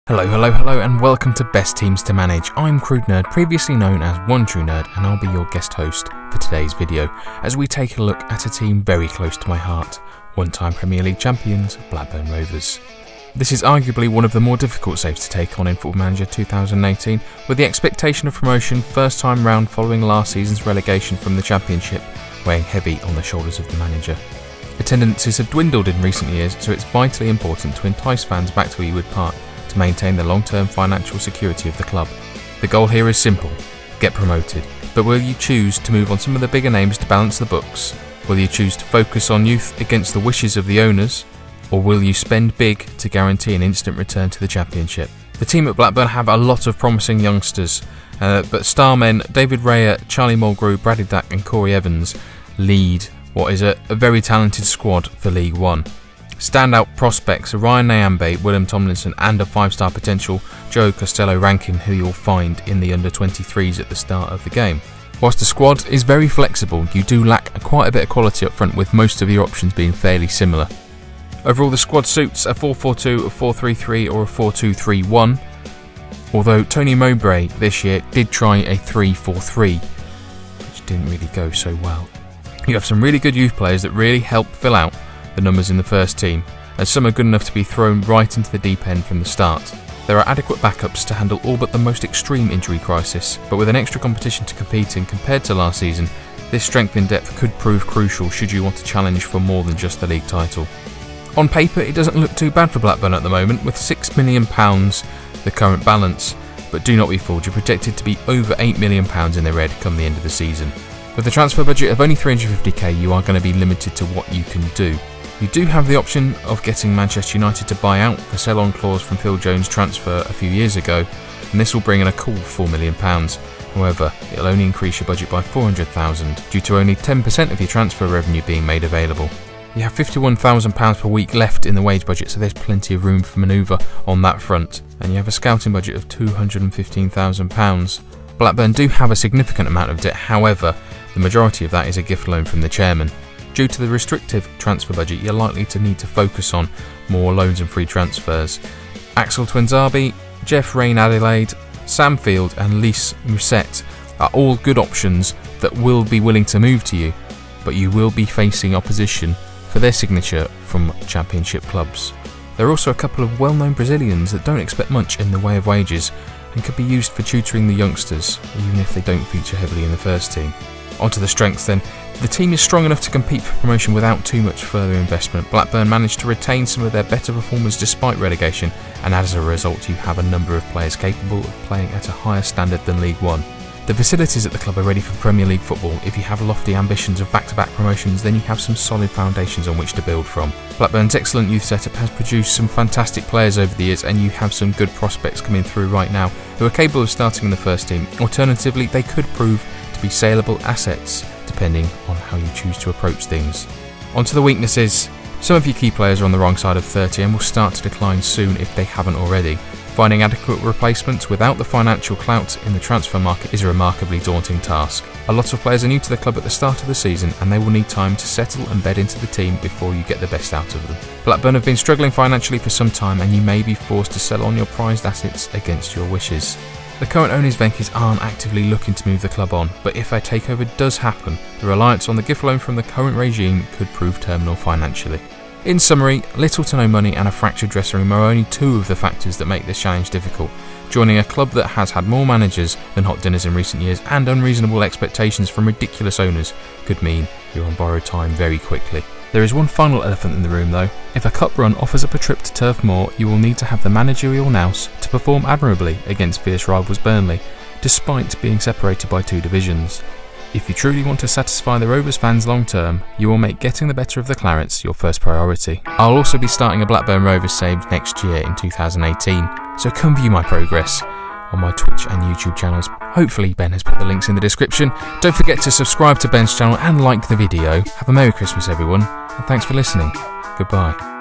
Hello and welcome to Best Teams to Manage. I'm Crude Nerd, previously known as One True Nerd, and I'll be your guest host for today's video as we take a look at a team very close to my heart, one-time Premier League champions, Blackburn Rovers. This is arguably one of the more difficult saves to take on in Football Manager 2018, with the expectation of promotion first time round following last season's relegation from the Championship, weighing heavy on the shoulders of the manager. Attendances have dwindled in recent years, so it's vitally important to entice fans back to Ewood Park to maintain the long-term financial security of the club. The goal here is simple: get promoted. But will you choose to move on some of the bigger names to balance the books? Will you choose to focus on youth against the wishes of the owners? Or will you spend big to guarantee an instant return to the Championship? The team at Blackburn have a lot of promising youngsters, but star men David Raya, Charlie Mulgrew, Bradley Dack and Corey Evans lead what is a very talented squad for League One. Standout prospects are Ryan Nyambe, William Tomlinson and a 5-star potential Joe Costello-Rankin, who you'll find in the under-23s at the start of the game. Whilst the squad is very flexible, you do lack quite a bit of quality up front, with most of your options being fairly similar. Overall, the squad suits a 4-4-2, a 4-3-3 or a 4-2-3-1, although Tony Mowbray this year did try a 3-4-3, which didn't really go so well. You have some really good youth players that really help fill out the numbers in the first team, and some are good enough to be thrown right into the deep end from the start. There are adequate backups to handle all but the most extreme injury crisis, but with an extra competition to compete in compared to last season, this strength in depth could prove crucial should you want to challenge for more than just the league title. On paper, it doesn't look too bad for Blackburn at the moment, with £6 million the current balance, but do not be fooled, you're projected to be over £8 million in the red come the end of the season. With a transfer budget of only 350k, you are going to be limited to what you can do. You do have the option of getting Manchester United to buy out the sell-on clause from Phil Jones' transfer a few years ago, and this will bring in a cool £4 million. However, it'll only increase your budget by £400,000 due to only 10% of your transfer revenue being made available. You have £51,000 per week left in the wage budget, so there's plenty of room for manoeuvre on that front, and you have a scouting budget of £215,000. Blackburn do have a significant amount of debt, however, the majority of that is a gift loan from the chairman. Due to the restrictive transfer budget, you're likely to need to focus on more loans and free transfers. Axel Twinzabi, Jeff Rain Adelaide, Sam Field and Lise Musset are all good options that will be willing to move to you, but you will be facing opposition for their signature from Championship clubs. There are also a couple of well-known Brazilians that don't expect much in the way of wages and could be used for tutoring the youngsters, even if they don't feature heavily in the first team. Onto the strengths then. The team is strong enough to compete for promotion without too much further investment. Blackburn managed to retain some of their better performers despite relegation, and as a result you have a number of players capable of playing at a higher standard than League One. The facilities at the club are ready for Premier League football. If you have lofty ambitions of back-to-back promotions, then you have some solid foundations on which to build from. Blackburn's excellent youth setup has produced some fantastic players over the years, and you have some good prospects coming through right now who are capable of starting in the first team. Alternatively, they could prove to be saleable assets, depending on how you choose to approach things. Onto the weaknesses. Some of your key players are on the wrong side of 30 and will start to decline soon if they haven't already. Finding adequate replacements without the financial clout in the transfer market is a remarkably daunting task. A lot of players are new to the club at the start of the season, and they will need time to settle and bed into the team before you get the best out of them. Blackburn have been struggling financially for some time, and you may be forced to sell on your prized assets against your wishes. The current owners Venkis aren't actively looking to move the club on, but if a takeover does happen, the reliance on the gift loan from the current regime could prove terminal financially. In summary, little to no money and a fractured dressing room are only two of the factors that make this challenge difficult. Joining a club that has had more managers than hot dinners in recent years and unreasonable expectations from ridiculous owners could mean you're on borrowed time very quickly. There is one final elephant in the room though. If a cup run offers up a trip to Turf Moor, you will need to have the managerial nous to perform admirably against fierce rivals Burnley, despite being separated by 2 divisions. If you truly want to satisfy the Rovers fans long term, you will make getting the better of the Clarets your first priority. I'll also be starting a Blackburn Rovers save next year in 2018, so come view my progress on my Twitch and YouTube channels. Hopefully Ben has put the links in the description. Don't forget to subscribe to Ben's channel and like the video. Have a Merry Christmas everyone, and thanks for listening. Goodbye.